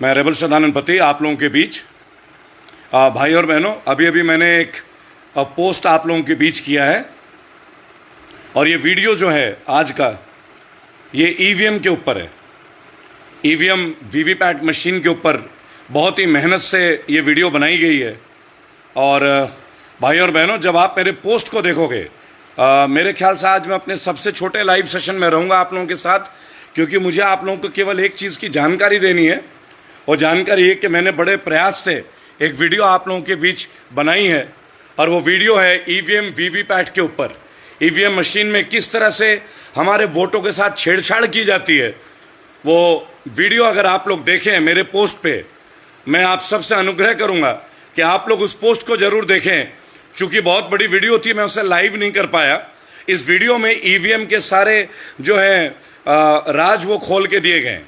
मैं रेबल सदानंद आप लोगों के बीच भाई और बहनों, अभी अभी मैंने एक पोस्ट आप लोगों के बीच किया है और ये वीडियो जो है आज का, ये ईवीएम के ऊपर है। ईवीएम वीवीपैट मशीन के ऊपर बहुत ही मेहनत से ये वीडियो बनाई गई है। और भाई और बहनों, जब आप मेरे पोस्ट को देखोगे, मेरे ख्याल से आज मैं अपने सबसे छोटे लाइव सेशन में रहूँगा आप लोगों के साथ, क्योंकि मुझे आप लोगों को केवल एक चीज़ की जानकारी देनी है। और जानकारी ये कि मैंने बड़े प्रयास से एक वीडियो आप लोगों के बीच बनाई है और वो वीडियो है ईवीएम वीवीपैट के ऊपर। ईवीएम मशीन में किस तरह से हमारे वोटों के साथ छेड़छाड़ की जाती है, वो वीडियो अगर आप लोग देखें मेरे पोस्ट पे, मैं आप सबसे अनुग्रह करूंगा कि आप लोग उस पोस्ट को जरूर देखें। चूंकि बहुत बड़ी वीडियो थी, मैं उसे लाइव नहीं कर पाया। इस वीडियो में ईवीएम के सारे जो है राज वो खोल के दिए गए।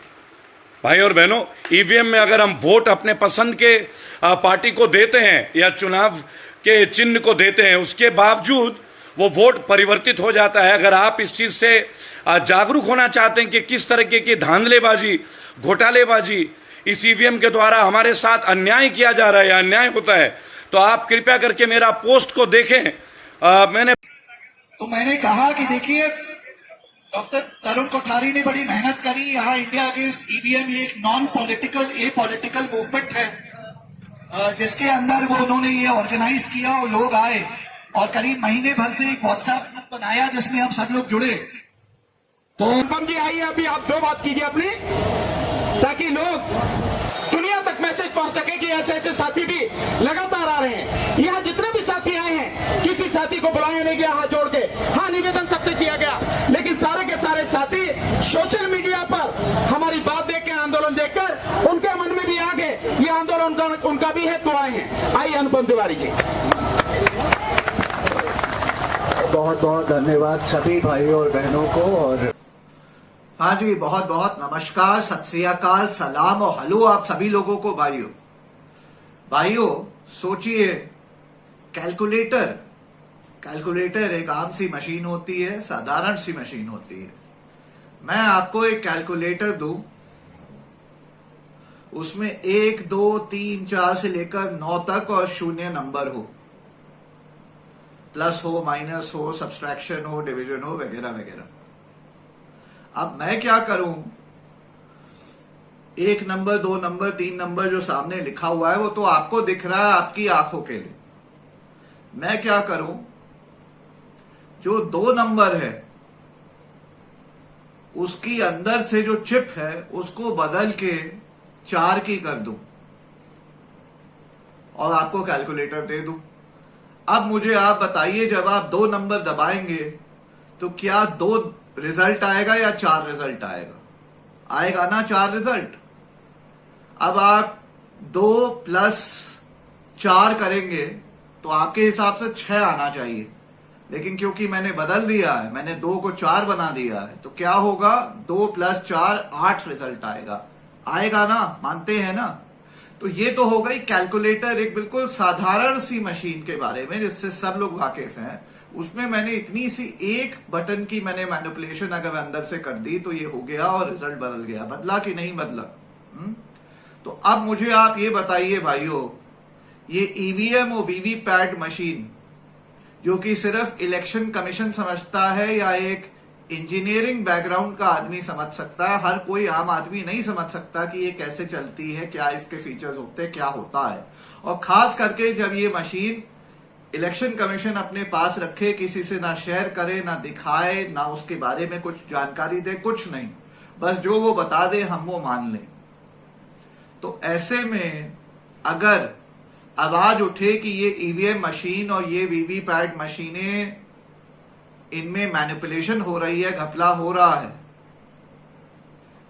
भाई और बहनों, ईवीएम में अगर हम वोट अपने पसंद के पार्टी को देते हैं या चुनाव के चिन्ह को देते हैं, उसके बावजूद वो वोट परिवर्तित हो जाता है। अगर आप इस चीज से जागरूक होना चाहते हैं कि किस तरीके की धांधलेबाजी, घोटालेबाजी इस ईवीएम के द्वारा हमारे साथ अन्याय किया जा रहा है या अन्याय होता है, तो आप कृपया करके मेरा पोस्ट को देखें। मैंने कहा कि देखिए, डॉक्टर तरुण कोठारी ने बड़ी मेहनत करी। यहाँ इंडिया अगेंस्ट ईवीएम ये एक नॉन पॉलिटिकल पॉलिटिकल मूवमेंट है जिसके अंदर वो उन्होंने ये ऑर्गेनाइज किया और लोग आए और करीब महीने भर से एक व्हाट्सएप ग्रुप बनाया जिसमें हम सब लोग जुड़े। तो जी आइए, अभी आप दो बात कीजिए अपनी, ताकि लोग दुनिया तक मैसेज पहुंच सके कि ऐसे ऐसे साथी भी लगातार आ रहे हैं। यहाँ जितने भी साथी आए हैं, किसी साथी को बुलाया नहीं गया हाथ जोड़ के। हाँ, निवेदन सबसे किया गया, लेकिन सारे के सारे साथी सोशल मीडिया पर हमारी बात देख के, आंदोलन देखकर उनके मन में भी आ गए ये आंदोलन उनका भी है, तो आए हैं। आइए अनुपम तिवारी जी। बहुत बहुत धन्यवाद सभी भाइयों और बहनों को। और हाँ जी, बहुत बहुत नमस्कार, सत श्री अकाल, सलाम और हेलो आप सभी लोगों को। भाइयों सोचिए, कैलकुलेटर एक आम सी मशीन होती है, साधारण सी मशीन होती है। मैं आपको एक कैलकुलेटर दूं, उसमें 1 2 3 4 से लेकर 9 तक और शून्य नंबर हो, प्लस हो, माइनस हो, सब्सट्रैक्शन हो, डिवीजन हो, वगैरह वगैरह। अब मैं क्या करूं, 1 नंबर 2 नंबर 3 नंबर जो सामने लिखा हुआ है वो तो आपको दिख रहा है आपकी आंखों के लिए। मैं क्या करूं, जो 2 नंबर है उसकी अंदर से जो चिप है उसको बदल के 4 की कर दूं और आपको कैलकुलेटर दे दूं। अब मुझे आप बताइए, जब आप 2 नंबर दबाएंगे तो क्या 2 रिजल्ट आएगा या 4 रिजल्ट आएगा? आएगा ना 4 रिजल्ट। अब आप 2 + 4 करेंगे तो आपके हिसाब से 6 आना चाहिए, लेकिन क्योंकि मैंने बदल दिया है, मैंने 2 को 4 बना दिया है, तो क्या होगा, 2 + 4 8 रिजल्ट आएगा। आएगा ना, मानते हैं ना? तो ये तो हो गई कैलकुलेटर, एक बिल्कुल साधारण सी मशीन के बारे में जिससे सब लोग वाकिफ हैं। उसमें मैंने इतनी सी एक बटन की मैंने मैनिपुलेशन अगर अंदर से कर दी तो ये हो गया और रिजल्ट बदल गया। बदला कि नहीं बदला? तो अब मुझे आप ये बताइए भाइयों, ये ईवीएम और वीवीपैट मशीन जो कि सिर्फ इलेक्शन कमीशन समझता है या एक इंजीनियरिंग बैकग्राउंड का आदमी समझ सकता है, हर कोई आम आदमी नहीं समझ सकता कि ये कैसे चलती है, क्या इसके फीचर्स होते हैं, क्या होता है। और खास करके जब ये मशीन इलेक्शन कमीशन अपने पास रखे, किसी से ना शेयर करे, ना दिखाए, ना उसके बारे में कुछ जानकारी दे, कुछ नहीं, बस जो वो बता दे हम वो मान लें। तो ऐसे में अगर आवाज उठे कि ये ईवीएम मशीन और ये वीवीपैट मशीनें, इनमें मैनिपुलेशन हो रही है, घपला हो रहा है,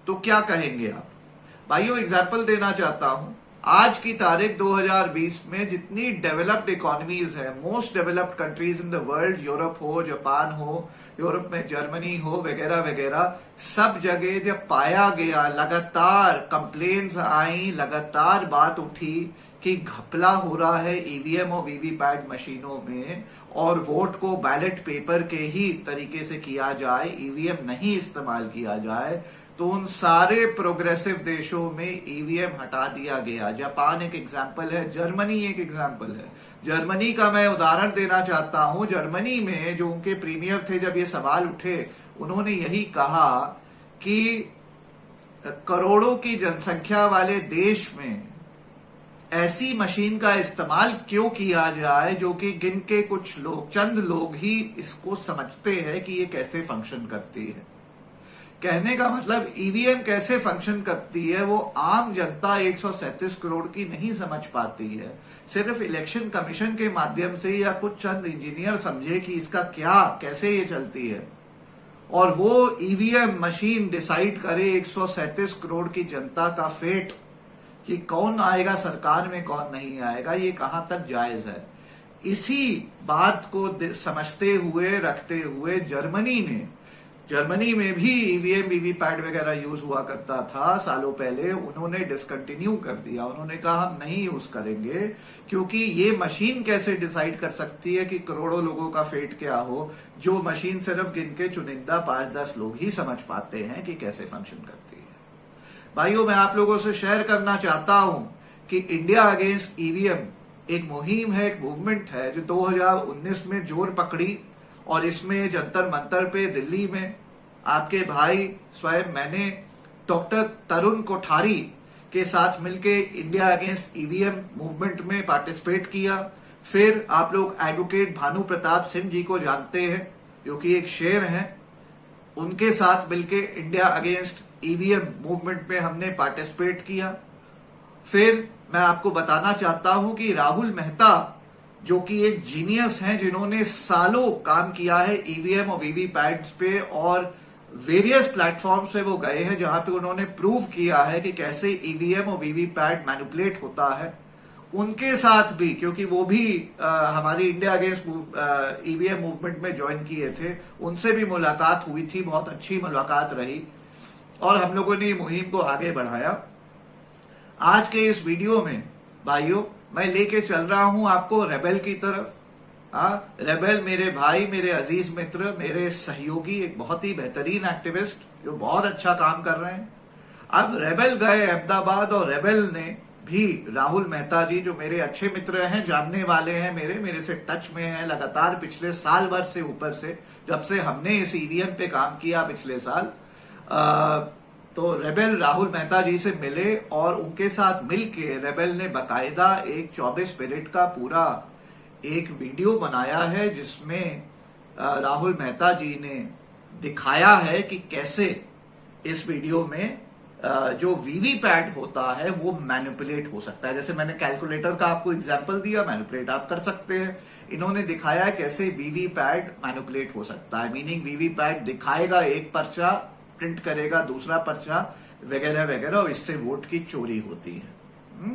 तो क्या कहेंगे आप? भाइयों एग्जाम्पल देना चाहता हूं। आज की तारीख 2020 में जितनी डेवलप्ड इकोनॉमीज है, most developed countries in the world, Europe हो, जापान हो, यूरोप में जर्मनी हो, वगैरह वगैरह, सब जगह जब पाया गया, लगातार कंप्लेन्स आई, लगातार बात उठी कि घपला हो रहा है ईवीएम और वीवीपैट मशीनों में और वोट को बैलेट पेपर के ही तरीके से किया जाए, ईवीएम नहीं इस्तेमाल किया जाए, तो उन सारे प्रोग्रेसिव देशों में ईवीएम हटा दिया गया। जापान एक एग्जाम्पल है, जर्मनी एक एग्जाम्पल है। जर्मनी का मैं उदाहरण देना चाहता हूं। जर्मनी में जो उनके प्रीमियर थे, जब ये सवाल उठे, उन्होंने यही कहा कि करोड़ों की जनसंख्या वाले देश में ऐसी मशीन का इस्तेमाल क्यों किया जाए जो कि गिन के कुछ लोग, चंद लोग ही इसको समझते हैं कि ये कैसे फंक्शन करती है। कहने का मतलब ईवीएम कैसे फंक्शन करती है वो आम जनता 137 करोड़ की नहीं समझ पाती है। सिर्फ इलेक्शन कमीशन के माध्यम से या कुछ चंद इंजीनियर समझे कि इसका क्या, कैसे ये चलती है, और वो ईवीएम मशीन डिसाइड करे 137 करोड़ की जनता का फेट कि कौन आएगा सरकार में, कौन नहीं आएगा, ये कहां तक जायज है। इसी बात को समझते हुए, रखते हुए जर्मनी में भी ईवीएम वीवीपैट वगैरह यूज हुआ करता था सालों पहले, उन्होंने डिसकंटिन्यू कर दिया। उन्होंने कहा हम नहीं यूज करेंगे क्योंकि ये मशीन कैसे डिसाइड कर सकती है कि करोड़ों लोगों का फेट क्या हो, जो मशीन सिर्फ गिन के चुनिंदा 5-10 लोग ही समझ पाते हैं कि कैसे फंक्शन करती है। भाइयों, मैं आप लोगों से शेयर करना चाहता हूं कि इंडिया अगेंस्ट ईवीएम एक मुहिम है, एक मूवमेंट है जो 2019 में जोर पकड़ी, और इसमें जंतर मंतर पे दिल्ली में आपके भाई स्वयं मैंने डॉक्टर तरुण कोठारी के साथ मिलके इंडिया अगेंस्ट ईवीएम मूवमेंट में पार्टिसिपेट किया। फिर आप लोग एडवोकेट भानु प्रताप सिंह जी को जानते हैं, जो कि एक शेर हैं, उनके साथ मिलके इंडिया अगेंस्ट ईवीएम मूवमेंट में हमने पार्टिसिपेट किया। फिर मैं आपको बताना चाहता हूं कि राहुल मेहता, जो कि एक जीनियस हैं, जिन्होंने सालों काम किया है ईवीएम और वीवीपैट्स पे, और वेरियस प्लेटफॉर्म्स पे वो गए हैं जहां पे उन्होंने प्रूव किया है कि कैसे ईवीएम और वीवीपैट मैनिपुलेट होता है। उनके साथ भी, क्योंकि वो भी हमारी इंडिया अगेंस्ट ईवीएम मूवमेंट में ज्वाइन किए थे, उनसे भी मुलाकात हुई थी, बहुत अच्छी मुलाकात रही, और हम लोगों ने मुहिम को आगे बढ़ाया। आज के इस वीडियो में भाइयों मैं लेके चल रहा हूं आपको रेबेल की तरफ। रेबेल मेरे भाई, मेरे अजीज मित्र, मेरे सहयोगी, एक बहुत ही बेहतरीन एक्टिविस्ट जो बहुत अच्छा काम कर रहे हैं। अब रेबेल गए अहमदाबाद, और रेबेल ने भी राहुल मेहता जी, जो मेरे अच्छे मित्र हैं, जानने वाले हैं, मेरे से टच में हैं लगातार पिछले साल भर से, ऊपर से जब से हमने इस ईवीएम पे काम किया पिछले साल, तो रेबेल राहुल मेहता जी से मिले, और उनके साथ मिलके रेबेल ने बकायदा एक 24 मिनट का पूरा एक वीडियो बनाया है, जिसमें राहुल मेहता जी ने दिखाया है कि कैसे इस वीडियो में जो वीवीपैट होता है वो मैनिपुलेट हो सकता है। जैसे मैंने कैलकुलेटर का आपको एग्जांपल दिया, मैनिपुलेट आप कर सकते हैं। इन्होंने दिखाया है कैसे वीवीपैट मैनिपुलेट हो सकता है, मीनिंग वीवीपैट दिखाएगा एक पर्चा, प्रिंट करेगा दूसरा पर्चा, वगैरह वगैरह, और इससे वोट की चोरी होती है।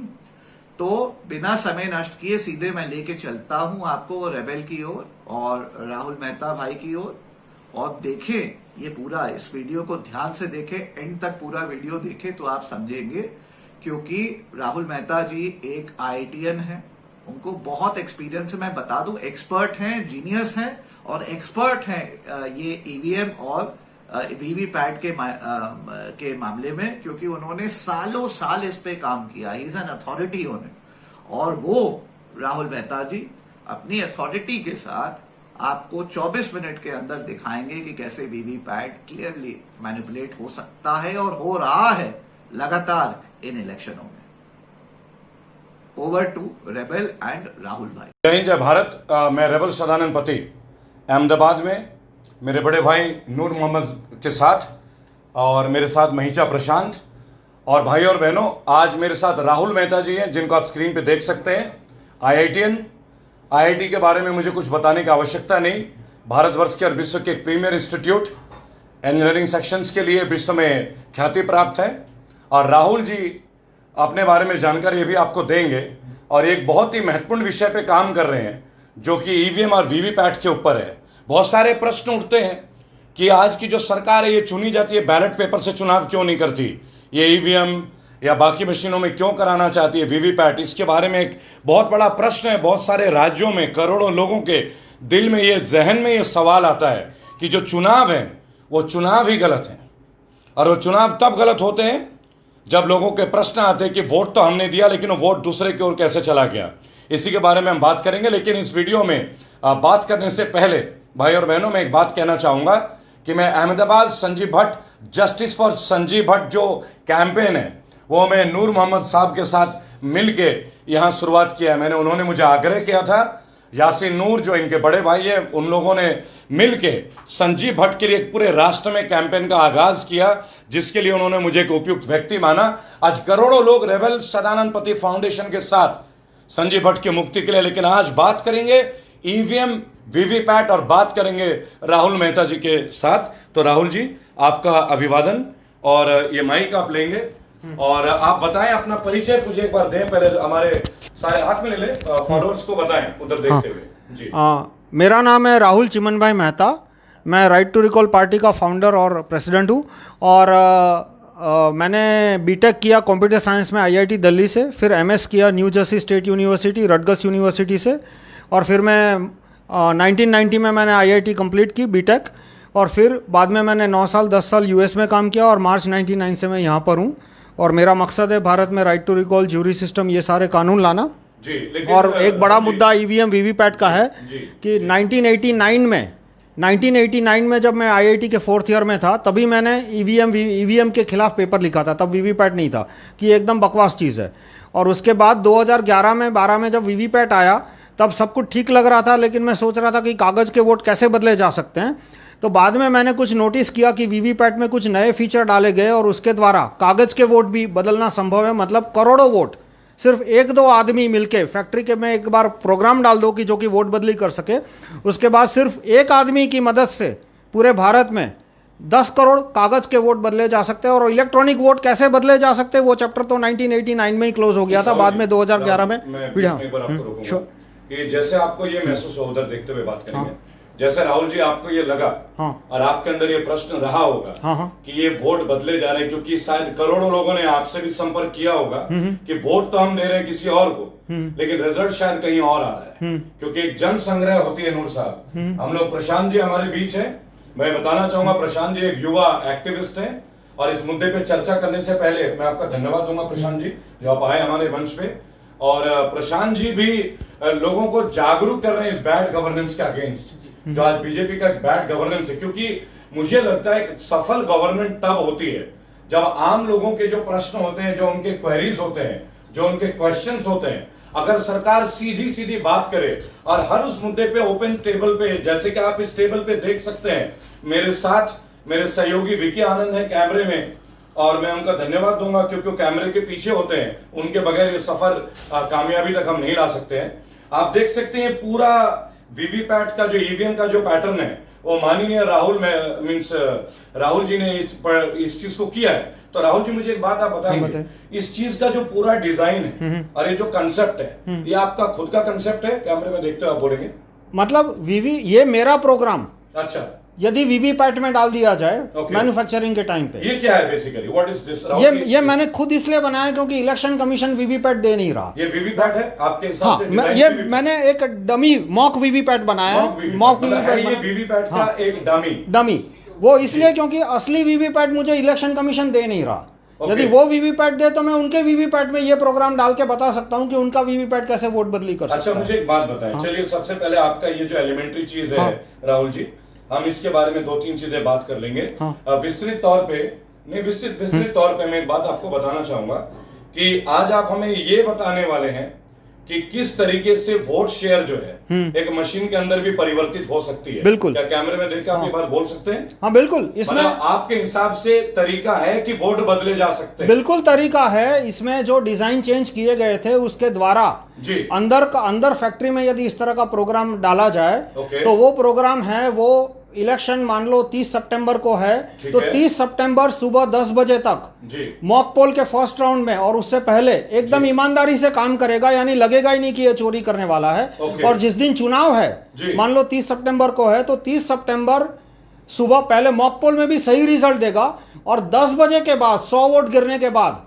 तो बिना समय नष्ट किए सीधे मैं लेके चलता हूं आपको रेबेल की ओर और राहुल मेहता भाई की ओर, और देखें ये पूरा, इस वीडियो को ध्यान से देखें, एंड तक पूरा वीडियो देखें तो आप समझेंगे। क्योंकि राहुल मेहता जी एक IITian है, उनको बहुत एक्सपीरियंस है। मैं बता दूं, एक्सपर्ट हैं, जीनियस हैं, और एक्सपर्ट हैं ये ईवीएम और वीवीपैट के मामले में, क्योंकि उन्होंने सालों साल इस पे काम किया। He is an authority on it, और वो राहुल मेहता जी अपनी अथॉरिटी के साथ आपको 24 मिनट के अंदर दिखाएंगे कि कैसे वीवीपैट क्लियरली मैनिपुलेट हो सकता है, और हो रहा है लगातार इन इलेक्शनों में। Over to rebel and Rahul भाई। जय हिंद, जय भारत। मैं रेबेल सदानंद पति अहमदाबाद में मेरे बड़े भाई नूर मोहम्मद के साथ, और मेरे साथ महिचा प्रशांत, और भाई और बहनों आज मेरे साथ राहुल मेहता जी हैं, जिनको आप स्क्रीन पे देख सकते हैं। IITian, IIT के बारे में मुझे कुछ बताने की आवश्यकता नहीं। भारतवर्ष के और विश्व के एक प्रीमियर इंस्टीट्यूट इंजीनियरिंग सेक्शंस के लिए विश्व में ख्याति प्राप्त है, और राहुल जी अपने बारे में जानकारी भी आपको देंगे, और एक बहुत ही महत्वपूर्ण विषय पे काम कर रहे हैं जो कि ईवीएम और वीवीपैट के ऊपर है। बहुत सारे प्रश्न उठते हैं कि आज की जो सरकार है ये चुनी जाती है, बैलेट पेपर से चुनाव क्यों नहीं करती, ये ईवीएम या बाकी मशीनों में क्यों कराना चाहती है वीवीपैट। इसके बारे में एक बहुत बड़ा प्रश्न है। बहुत सारे राज्यों में करोड़ों लोगों के दिल में ये, जहन में ये सवाल आता है कि जो चुनाव है वो चुनाव ही गलत है। और वो चुनाव तब गलत होते हैं जब लोगों के प्रश्न आते हैं कि वोट तो हमने दिया लेकिन वो वोट दूसरे की ओर कैसे चला गया। इसी के बारे में हम बात करेंगे, लेकिन इस वीडियो में बात करने से पहले भाई और बहनों, मैं एक बात कहना चाहूँगा कि मैं अहमदाबाद संजीव भट्ट जस्टिस फॉर संजीव भट्ट जो कैंपेन है वो मैं नूर मोहम्मद साहब के साथ मिल के यहाँ शुरुआत किया है। उन्होंने मुझे आग्रह किया था, यासीन नूर जो इनके बड़े भाई हैं, उन लोगों ने मिल के संजीव भट्ट के लिए एक पूरे राष्ट्र में कैंपेन का आगाज किया, जिसके लिए उन्होंने मुझे एक उपयुक्त व्यक्ति माना। आज करोड़ों लोग रेबल सदानंद पति फाउंडेशन के साथ संजीव भट्ट की मुक्ति के लिए। लेकिन आज बात करेंगे ईवीएम वीवीपैट और बात करेंगे राहुल मेहता जी के साथ। तो राहुल जी, आपका अभिवादन, और ये माइक आप लेंगे और आप बताएं अपना परिचय, मुझे एक बार दें, पहले हमारे सारे हाथ में ले ले, फॉलोअर्स को बताएं उधर देखते हुए जी। मेरा नाम है राहुल चिमन भाई मेहता, मैं राइट टू रिकॉल पार्टी का फाउंडर और प्रेसिडेंट हूँ। और मैंने बीटेक किया कंप्यूटर साइंस में आईआईटी दिल्ली से, फिर एमएस किया new Jersey state university, Rutgers university से, और फिर मैं 1990 में मैंने आईआईटी कंप्लीट की बीटेक, और फिर बाद में मैंने 9 साल 10 साल यूएस में काम किया और मार्च 99 से मैं यहाँ पर हूँ। और मेरा मकसद है भारत में right to recall, jury system, ये सारे कानून लाना जी। लेकिन और एक बड़ा मुद्दा ईवीएम वीवीपैट का है कि 1989 में जब मैं आईआईटी के 4th ईयर में था, तभी मैंने ईवीएम के खिलाफ पेपर लिखा था, तब वीवीपैट नहीं था, कि एकदम बकवास चीज़ है। और उसके बाद 2011 में 12 में जब वीवीपैट आया, तब सब कुछ ठीक लग रहा था, लेकिन मैं सोच रहा था कि कागज़ के वोट कैसे बदले जा सकते हैं। तो बाद में मैंने कुछ नोटिस किया कि वीवीपैट में कुछ नए फीचर डाले गए और उसके द्वारा कागज़ के वोट भी बदलना संभव है। मतलब करोड़ों वोट सिर्फ 1-2 आदमी मिलके फैक्ट्री के में एक बार प्रोग्राम डाल दो कि जो कि वोट बदली कर सके, उसके बाद सिर्फ एक आदमी की मदद से पूरे भारत में 10 करोड़ कागज़ के वोट बदले जा सकते हैं। और इलेक्ट्रॉनिक वोट कैसे बदले जा सकते हैं, वो चैप्टर तो 1989 में ही क्लोज हो गया था, बाद में 2011 में। कि जैसे आपको ये महसूस हो, उधर देखते हुए बात करेंगे, जैसे राहुल जी आपको ये लगा और आपके अंदर ये प्रश्न रहा होगा कि ये वोट बदले जा रहे हैं, क्योंकि शायद करोड़ों लोगों ने आपसे भी संपर्क किया होगा कि वोट तो हम दे रहे हैं किसी और को, लेकिन रिजल्ट शायद कहीं और आ रहा है, क्योंकि एक जन संग्रह होती है। नूर साहब, हम लोग, प्रशांत जी हमारे बीच है। मैं बताना चाहूंगा, प्रशांत जी एक युवा एक्टिविस्ट है, और इस मुद्दे पे चर्चा करने से पहले मैं आपका धन्यवाद दूंगा प्रशांत जी, जो आप आए हमारे मंच पे। और प्रशांत जी भी लोगों को जागरूक कर रहे हैं इस बैड गवर्नेंस के अगेंस्ट, जो आज बीजेपी का बैड गवर्नेंस है। क्योंकि मुझे लगता है कि सफल गवर्नमेंट तब होती है जब आम लोगों के जो प्रश्न होते हैं, जो उनके क्वेरीज होते हैं, जो उनके क्वेश्चंस होते हैं, अगर सरकार सीधी सीधी बात करे और हर उस मुद्दे पे ओपन टेबल पे, जैसे कि आप इस टेबल पे देख सकते हैं, मेरे साथ मेरे सहयोगी विकी आनंद है कैमरे में, और मैं उनका धन्यवाद दूंगा क्योंकि वो कैमरे के पीछे होते हैं, उनके बगैर ये सफर कामयाबी तक हम नहीं ला सकते हैं। आप देख सकते हैं पूरा वीवीपैट का जो ईवीएम का जो पैटर्न है, वो माननीय राहुल जी ने इस चीज को किया है। तो राहुल जी, मुझे एक बात आप बताएंगे, इस चीज का जो पूरा डिजाइन है और ये जो कंसेप्ट है, ये आपका खुद का कंसेप्ट है? कैमरे में देखते हो आप बोलेंगे। मतलब ये मेरा प्रोग्राम, अच्छा, यदि वीवीपैट में डाल दिया जाए मैन्युफैक्चरिंग के टाइम पे। ये क्या है बेसिकली, व्हाट इज दिस? ये मैंने खुद इसलिए बनाया क्योंकि इलेक्शन कमीशन वीवीपैट दे नहीं रहा। ये वीवीपैट है आपके हिसाब से? ये मैंने एक डमी मॉक वीवीपैट बनाया, मॉक वीवीपैट, ये वीवीपैट का एक डमी। वो इसलिए क्योंकि असली वीवीपैट मुझे इलेक्शन कमीशन दे नहीं रहा। यदि वो वीवीपैट दे तो मैं उनके वीवीपैट में ये प्रोग्राम डाल के बता सकता हूँ कि उनका वीवीपैट कैसे वोट बदली कर सकता है। अच्छा, मुझे एक बात बताएं। चलिए, सबसे पहले आपका ये जो एलिमेंट्री चीज है राहुल जी, हम इसके बारे में 2-3 चीजें बात कर लेंगे विस्तृत तौर पे। मैं एक बात आपको बताना चाहूंगा कि आज आप हमें ये बताने वाले हैं कि किस तरीके से वोट शेयर जो है एक मशीन के अंदर भी परिवर्तित हो सकती है। बिल्कुल। क्या कैमरे में देख के आप ये बात बोल सकते हैं? हाँ बिल्कुल। इसमें आपके हिसाब से तरीका है कि वोट बदले जा सकते हैं? बिल्कुल तरीका है। इसमें जो डिजाइन चेंज किए गए थे उसके द्वारा जी अंदर फैक्ट्री में यदि इस तरह का प्रोग्राम डाला जाए तो वो प्रोग्राम है, वो इलेक्शन मान लो 30 सितंबर को है, तो 30 सितंबर सुबह 10 बजे तक मॉक पोल के फर्स्ट राउंड में और उससे पहले एकदम ईमानदारी से काम करेगा, यानी लगेगा ही नहीं कि ये चोरी करने वाला है। और जिस दिन चुनाव है, मान लो 30 सितंबर को है, तो 30 सितंबर सुबह पहले मॉक पोल में भी सही रिजल्ट देगा और 10 बजे के बाद 100 वोट गिरने के बाद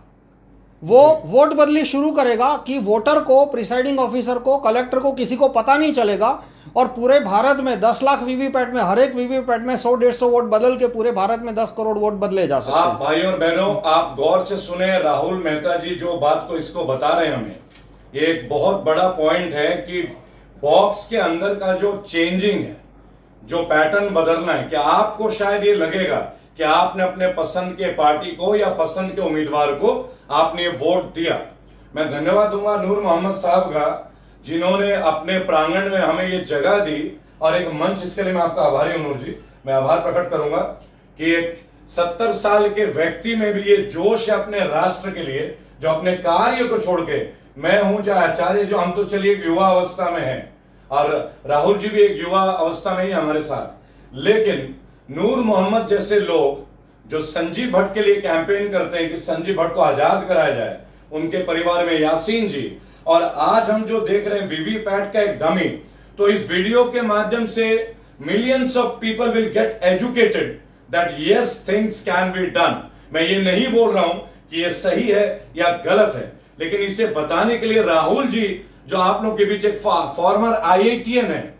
वो वोट बदली शुरू करेगा कि वोटर को, प्रिसाइडिंग ऑफिसर को, कलेक्टर को, किसी को पता नहीं चलेगा और पूरे भारत में 10 लाख वीवीपैट में हर एक वीवीपैट में 100-150 वोट बदल के पूरे भारत में 10 करोड़ वोट बदले जा सकते आप हैं। भाई और बहनों, आप गौर से सुने, राहुल मेहता जी जो बात को इसको बता रहे हैं हमें, ये एक बहुत बड़ा पॉइंट है कि बॉक्स के अंदर का जो चेंजिंग है, जो पैटर्न बदलना है, क्या आपको शायद ये लगेगा कि आपने अपने पसंद के पार्टी को या पसंद के उम्मीदवार को आपने वोट दिया। मैं धन्यवाद दूंगा नूर मोहम्मद साहब का, जिन्होंने अपने प्रांगण में हमें ये जगह दी और एक मंच, इसके लिए मैं आपका आभारी हूं नूर जी। मैं आभार प्रकट करूंगा कि एक 70 साल के व्यक्ति में भी ये जोश है अपने राष्ट्र के लिए, जो अपने कार्य को छोड़ के, मैं हूं चाहे आचार्य, जो हम तो चलिए युवा अवस्था में हैं और राहुल जी भी एक युवा अवस्था में ही हमारे साथ, लेकिन नूर मोहम्मद जैसे लोग जो संजीव भट्ट के लिए कैंपेन करते हैं कि संजीव भट्ट को आजाद कराया जाए, उनके परिवार में यासीन जी, और आज हम जो देख रहे हैं वीवीपैट का एक डमी, तो इस वीडियो के माध्यम से millions of people will get educated that yes things can be done. मैं ये नहीं बोल रहा हूं कि ये सही है या गलत है, लेकिन इसे बताने के लिए राहुल जी, जो आप लोग के बीच एक फॉर्मर IITian है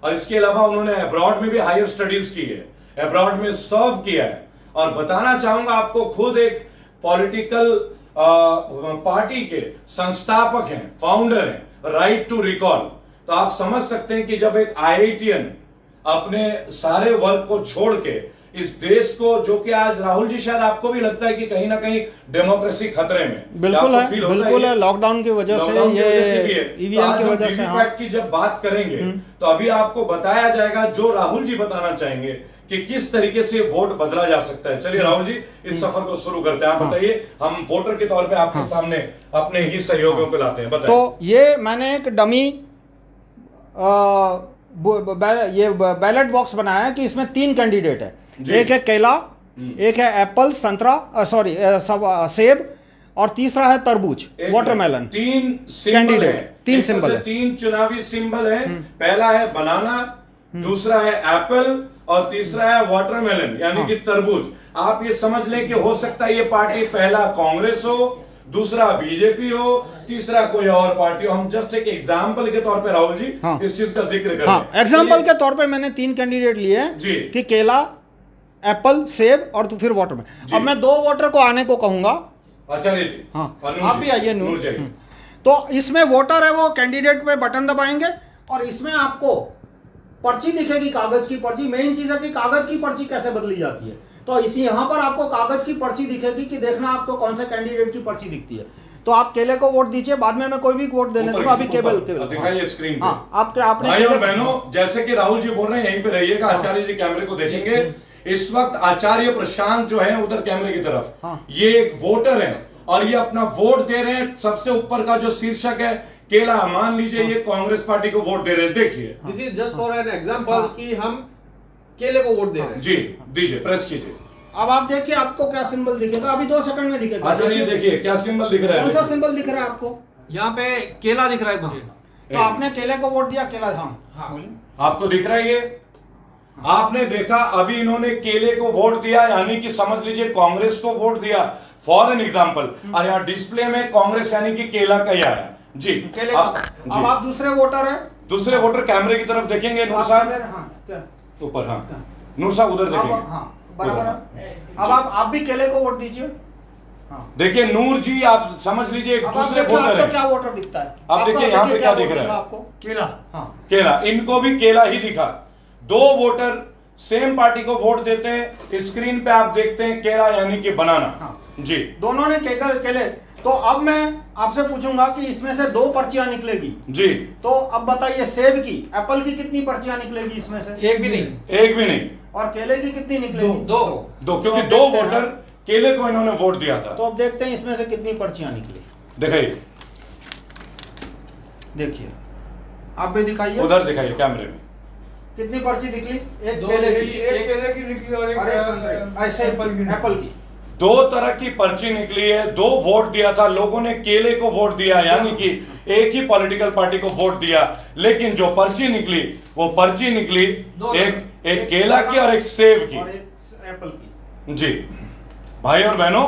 और इसके अलावा उन्होंने अब्रॉड में भी हायर स्टडीज की है, अब्रॉड में सर्व किया है, और बताना चाहूंगा आपको, खुद एक पॉलिटिकल पार्टी के संस्थापक हैं, फाउंडर हैं, राइट टू रिकॉल। तो आप समझ सकते हैं कि जब एक IITian अपने सारे वर्क को छोड़ के इस देश को, जो कि आज राहुल जी शायद आपको भी लगता है कि कहीं ना कहीं डेमोक्रेसी खतरे में, बिल्कुल है, बिल्कुल है, लॉकडाउन की वजह से, ये ईवीएम की वजह से। वीवीपैट की जब बात करेंगे तो अभी आपको बताया जाएगा, जो राहुल जी बताना चाहेंगे कि किस तरीके से वोट बदला जा सकता है। चलिए राहुल जी, इस सफर को शुरू करते हैं। आप बताइए, हम वोटर के तौर पे आपके सामने अपने ही सहयोगियों को लाते हैं, बताइए। तो ये मैंने एक डमी ये बैलेट बॉक्स बनाया है कि इसमें 3 कैंडिडेट है। एक है केला, एक है एप्पल, संतरा, सॉरी सेब, और तीसरा है तरबूज, वाटरमेलन। 3 कैंडिडेट, 3 सिंबल है, 3 चुनावी सिंबल है। पहला है बनाना, दूसरा है एप्पल, और तीसरा है वाटरमेलन यानी कि तरबूज। आप ये समझ लें कि हो सकता है ये पार्टी पहला कांग्रेस हो, दूसरा बीजेपी हो, तीसरा कोई और पार्टी हो। हम जस्ट एक एग्जाम्पल के तौर पे राहुल जी इस चीज का जिक्र करें। हाँ, एग्जाम्पल के तौर पे मैंने 3 कैंडिडेट लिए हैं कि केला, एप्पल, सेब और तो फिर वाटरमेलन। अब मैं 2 वोटर को आने को कहूंगा। आचार्य जी, हाँ, आप भी आइए नूर। जाइए। तो इसमें वोटर है, वो कैंडिडेट पे बटन दबाएंगे और इसमें आपको पर्ची दिखेगी, कागज की पर्ची। मेन चीज है कि कागज की पर्ची कैसे बदली जाती है। तो इसी यहाँ पर आपको कागज की पर्ची दिखेगी कि देखना आपको कौन से कैंडिडेट की पर्ची दिखती है। तो आप केले को वोट दीजिए, बाद में मैं कोई भी वोट देने दूंगा। अभी केवल दिखाइए स्क्रीन पे। हाँ, आपने भाई और बहनों, जैसे कि राहुल जी बोल रहे हैं, यहीं पे रहिएगा, आचार्य जी कैमरे को देखेंगे। इस वक्त आचार्य प्रशांत जो है उधर कैमरे की तरफ, ये एक वोटर है और ये अपना वोट दे रहे हैं। सबसे ऊपर का जो शीर्षक है केला, मान लीजिए ये कांग्रेस पार्टी को वोट दे रहे हैं। देखिए, this is just for an example कि हम केले को वोट दे रहे हैं। जी दीजिए, प्रेस कीजिए। अब आप देखिए आपको क्या सिंबल दिखेगा, अभी 2 सेकंड में दिखेगा। आचार्य देखिए क्या सिंबल दिख रहा है। कौन सा सिंबल दिख रहा है आपको? यहाँ पे केला दिख रहा है मुझे। तो आपने केले को वोट दिया, केला। हाँ, आपको दिख रहा है ये? आपने देखा, अभी इन्होंने केले को वोट दिया, यानी कि समझ लीजिए कांग्रेस को वोट दिया, फॉर एन एग्जाम्पल। और यहाँ डिस्प्ले में कांग्रेस यानी कि केला का ही आया जी। केले का। अब आप दूसरे वोटर है, दूसरे वोटर कैमरे की तरफ देखेंगे नूर साहब, ऊपर। हाँ, नूर साहब उधर देखेंगे। हाँ, बराबर। अब आप भी केले को वोट दीजिए। देखिए नूर जी, आप समझ लीजिए एक दूसरे वोटर है। क्या वोटर दिखता है? आप देखिए यहाँ पे क्या दिख रहा है आपको? केला। हाँ, केला। इनको भी केला ही दिखा। 2 वोटर सेम पार्टी को वोट देते हैं। स्क्रीन पे आप देखते हैं केला यानी कि बनाना। जी, दोनों ने केले। तो अब मैं आपसे पूछूंगा कि इसमें से 2 पर्चियां निकलेगी जी। तो अब बताइए, सेब की, एप्पल की कितनी पर्चियां निकलेगी इसमें से? एक भी नहीं। एक भी नहीं। और केले की कितनी निकलेगी? 2। क्योंकि 2 वोटर केले को इन्होंने वोट दिया था। तो अब देखते हैं इसमें से कितनी पर्चियां निकली। दिखाइए, देखिए, आप भी दिखाइए, उधर दिखाइए कैमरे में। कितनी पर्ची निकली? एक 2 केले की, एक केले की निकली और और एक संतरे, ऐसे एप्पल की। 2 तरह की पर्ची निकली है। 2 वोट दिया था लोगों ने, केले को वोट दिया, यानी कि एक ही पॉलिटिकल पार्टी को वोट दिया। लेकिन जो पर्ची निकली, वो पर्ची निकली एक केला की और एक सेब की और एक एप्पल की। जी। भाई और बहनों,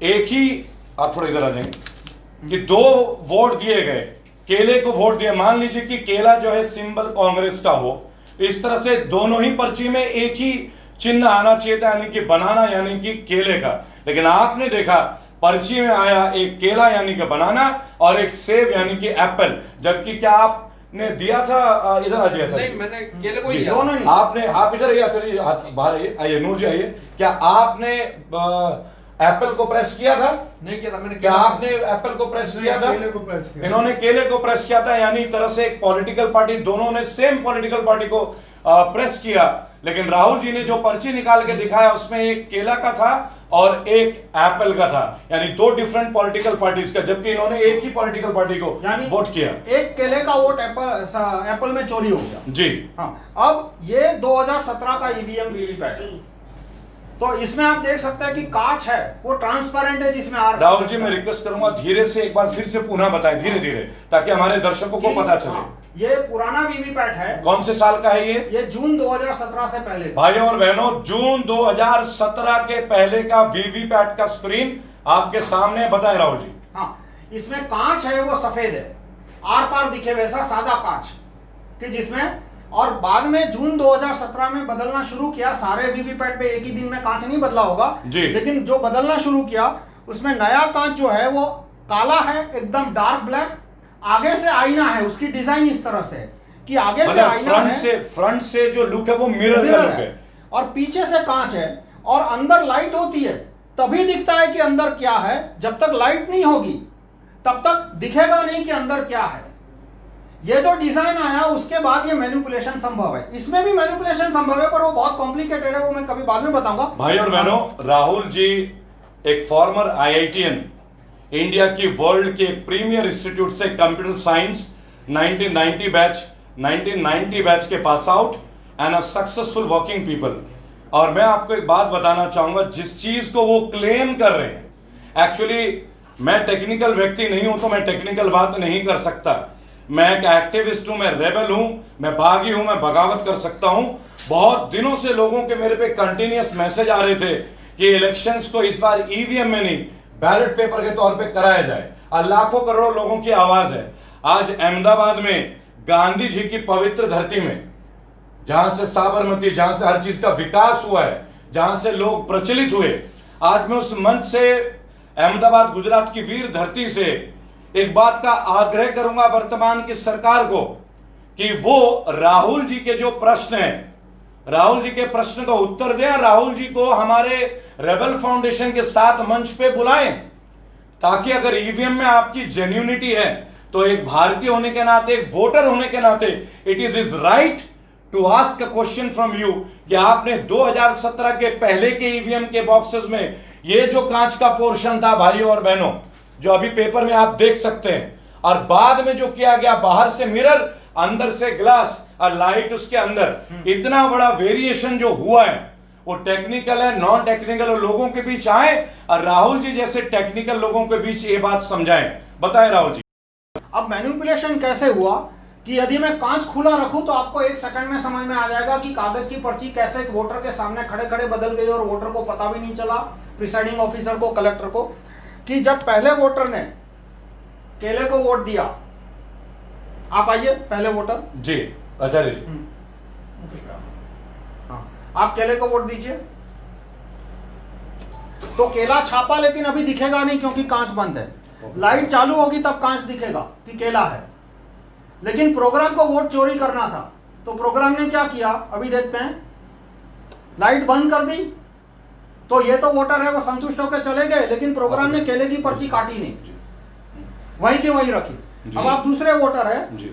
एक ही, आप थोड़ा इधर आ जाएंगे, कि 2 वोट दिए गए, केले को वोट दिया। मान लीजिए कि केला जो है सिंबल कांग्रेस का हो, इस तरह से दोनों ही पर्ची में एक ही चिन्ह आना चाहिए था, यानी कि बनाना यानी कि केले का। लेकिन आपने देखा पर्ची में आया एक केला यानी कि बनाना और एक सेब यानी कि एप्पल, जबकि क्या आपने दिया था, इधर आ जाइए। नहीं, मैंने केले को ही जी, दिया। दोनों नहीं। आपने, आप इधर आइए, चलिए बाहर आइए, आइए नूर जी आइए। क्या आपने एप्पल को प्रेस किया था? नहीं किया था मैंने। क्या आपने एप्पल को प्रेस किया था? केले को प्रेस किया। इन्होंने केले को प्रेस किया था, यानी एक तरह से एक पॉलिटिकल पार्टी, दोनों ने सेम पॉलिटिकल पार्टी को प्रेस किया। लेकिन राहुल जी ने जो पर्ची निकाल के दिखाया उसमें एक केला का था और एक एप्पल का था, यानी दो डिफरेंट पॉलिटिकल पार्टीज का, जबकि इन्होंने एक ही पॉलिटिकल पार्टी को यानी वोट किया। एक केले का वोट एप्पल में चोरी हो गया। जी हाँ, अब ये 2017 का ईवीएम वीवीपैट है, तो इसमें आप देख सकते हैं कि कांच है वो ट्रांसपेरेंट है, जिसमें राहुल जी मैं रिक्वेस्ट करूंगा धीरे से एक बार फिर से पुनः बताएं, धीरे धीरे, ताकि हमारे दर्शकों को पता चले। हाँ, ये पुराना वीवीपैट है। कौन से साल का है ये? जून 2017 से पहले। भाइयों और बहनों, जून 2017 के पहले का वीवीपैट का स्क्रीन आपके सामने है। बताएं राहुल जी। हाँ, इसमें कांच है वो सफेद है, आर पार दिखे वैसा सादा कांच, कि जिसमें, और बाद में जून 2017 में बदलना शुरू किया। सारे वीवीपैट पे एक ही दिन में कांच नहीं बदला होगा जी, लेकिन जो बदलना शुरू किया उसमें नया कांच जो है वो काला है, एकदम डार्क ब्लैक। आगे से आईना है, उसकी डिजाइन इस तरह से है कि आगे से आईना है, फ्रंट से जो लुक है वो मिरर का लुक है, और पीछे से कांच है, और अंदर लाइट होती है तभी दिखता है कि अंदर क्या है। जब तक लाइट नहीं होगी तब तक दिखेगा नहीं कि अंदर क्या है। ये जो डिजाइन आया उसके बाद ये मैनिपुलेशन संभव है। इसमें भी मैनिपुलेशन संभव है, पर वो बहुत कॉम्प्लिकेटेड है, वो मैं कभी बाद में बताऊंगा। भाई और बहनों, राहुल जी एक फॉर्मर IITian, इंडिया की वर्ल्ड के प्रीमियर इंस्टीट्यूट से कंप्यूटर साइंस 1990 बैच के pass out and a successful working people. और मैं आपको एक बात बताना चाहूंगा, जिस चीज को वो क्लेम कर रहे हैं, एक्चुअली मैं टेक्निकल व्यक्ति नहीं हूं तो मैं टेक्निकल बात नहीं कर सकता। मैं एक एक्टिविस्ट हूं, मैं रेबल हूं, मैं बागी हूं, मैं बगावत कर सकता हूं। बहुत दिनों से लोगों के मेरे पे कंटिन्यूअस मैसेज आ रहे थे कि इलेक्शंस को इस बार ईवीएम में नहीं बैलेट पेपर के तौर पे कराया जाए। और लाखों करोड़ों लोगों की आवाज है। आज अहमदाबाद में गांधी जी की पवित्र धरती में, जहां से साबरमती, जहां से हर चीज का विकास हुआ है, जहां से लोग प्रचलित हुए, आज मैं उस मंच से, अहमदाबाद गुजरात की वीर धरती से एक बात का आग्रह करूंगा वर्तमान की सरकार को कि वो राहुल जी के जो प्रश्न हैं, राहुल जी के प्रश्न का उत्तर दें। राहुल जी को हमारे रेबल फाउंडेशन के साथ मंच पे बुलाएं, ताकि अगर ईवीएम में आपकी जेन्युइनिटी है तो एक भारतीय होने के नाते, एक वोटर होने के नाते, it is his right to ask a question from you कि आपने 2017 के पहले के ईवीएम के बॉक्सेस में ये जो कांच का पोर्शन था भाइयों और बहनों, जो अभी पेपर में आप देख सकते हैं, और बाद में जो किया गया, बाहर से मिरर, अंदर से ग्लास और लाइट उसके अंदर, इतना बड़ा वेरिएशन जो हुआ है वो टेक्निकल है, नॉन टेक्निकल, और लोगों के बीच आए और राहुल जी जैसे टेक्निकल लोगों के बीच ये बात समझाएं। बताएं राहुल जी। अब मैनिपुलेशन कैसे हुआ कि यदि मैं कांच खुला रखूं तो आपको एक सेकंड में समझ में आ जाएगा कि कागज की पर्ची कैसे एक वोटर के सामने खड़े खड़े बदल गई और वोटर को पता भी नहीं चला, प्रिसाइडिंग ऑफिसर को, कलेक्टर को, कि जब पहले वोटर ने केले को वोट दिया। आप आइए, पहले वोटर जी, आचार्य जी। हाँ, आप केले को वोट दीजिए। तो केला छापा, लेकिन अभी दिखेगा नहीं क्योंकि कांच बंद है। लाइट चालू होगी तब कांच दिखेगा कि केला है। लेकिन प्रोग्राम को वोट चोरी करना था, तो प्रोग्राम ने क्या किया अभी देखते हैं। लाइट बंद कर दी तो ये तो वोटर है वो संतुष्ट होकर चले गए, लेकिन प्रोग्राम ने केले की पर्ची काटी नहीं, वही की वही रखी। अब आप दूसरे वोटर है जी।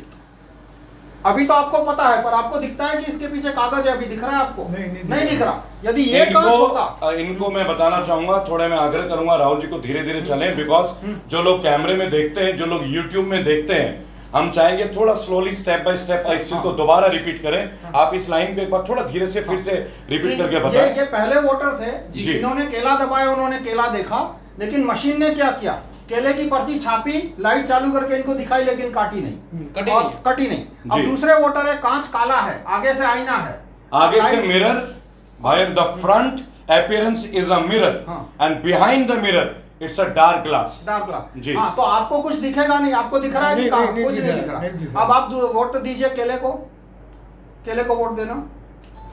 अभी तो आपको पता है, पर आपको दिखता है कि इसके पीछे कागज है, अभी दिख रहा है आपको? नहीं दिख रहा। यदि ये कांच होता, इनको मैं बताना चाहूंगा, थोड़े मैं आग्रह करूंगा राहुल जी को धीरे धीरे चलें, बिकॉज जो लोग कैमरे में देखते हैं, जो लोग यूट्यूब में देखते हैं, हम चाहेंगे थोड़ा स्लोली स्टेप बाय स्टेप इस चीज को दोबारा रिपीट करें। आप इस लाइन को एक बार थोड़ा धीरे से फिर से रिपीट करके बताएं। ये पहले वोटर थे, इन्होंने केला दबाया, उन्होंने केला देखा, लेकिन मशीन ने क्या किया, केले की पर्ची छापी, लाइट चालू करके इनको दिखाई, लेकिन कटी नहीं। अब दूसरे वोटर है, कांच काला है, आगे से आईना है, आगे से मिरर, भाई the front appearance is a mirror and behind the mirror it's a dark glass. Dark glass जी। हाँ, तो आपको कुछ दिखेगा नहीं, आपको दिख रहा है नहीं, कि नहीं, कुछ नहीं नहीं दिख दिख रहा, रहा। नहीं दिख रहा। अब आप वोट दीजिए केले को वोट देना।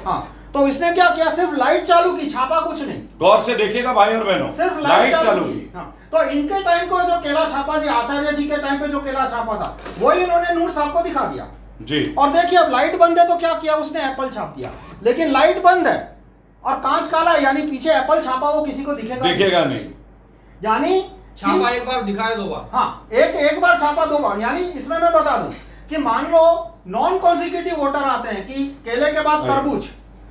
हाँ, तो इसने क्या किया, सिर्फ लाइट चालू की, छापा कुछ नहीं, गौर से देखिएगा भाई और बहनों, सिर्फ लाइट लाइट चालू की। की। हाँ, तो इनके टाइम को जो केला छापा जी, आचार्य जी के टाइम पे जो केला छापा था, वही इन्होंने नूर साहब को दिखा दिया। जी। और देखिए अब लाइट बंद है तो क्या किया उसने, एप्पल छाप दिया। लेकिन लाइट बंद है और कांच काला है, यानी पीछे एप्पल छापा वो किसी को दिखेगा दिखेगा नहीं। यानी छापा एक बार दिखाए 2 बार। हाँ, एक बार छापा 2 बार। यानी इसमें मैं बता दूं कि मान लो नॉन कॉन्सिक्यूटिव वोटर आते हैं कि केले के बाद तरबूज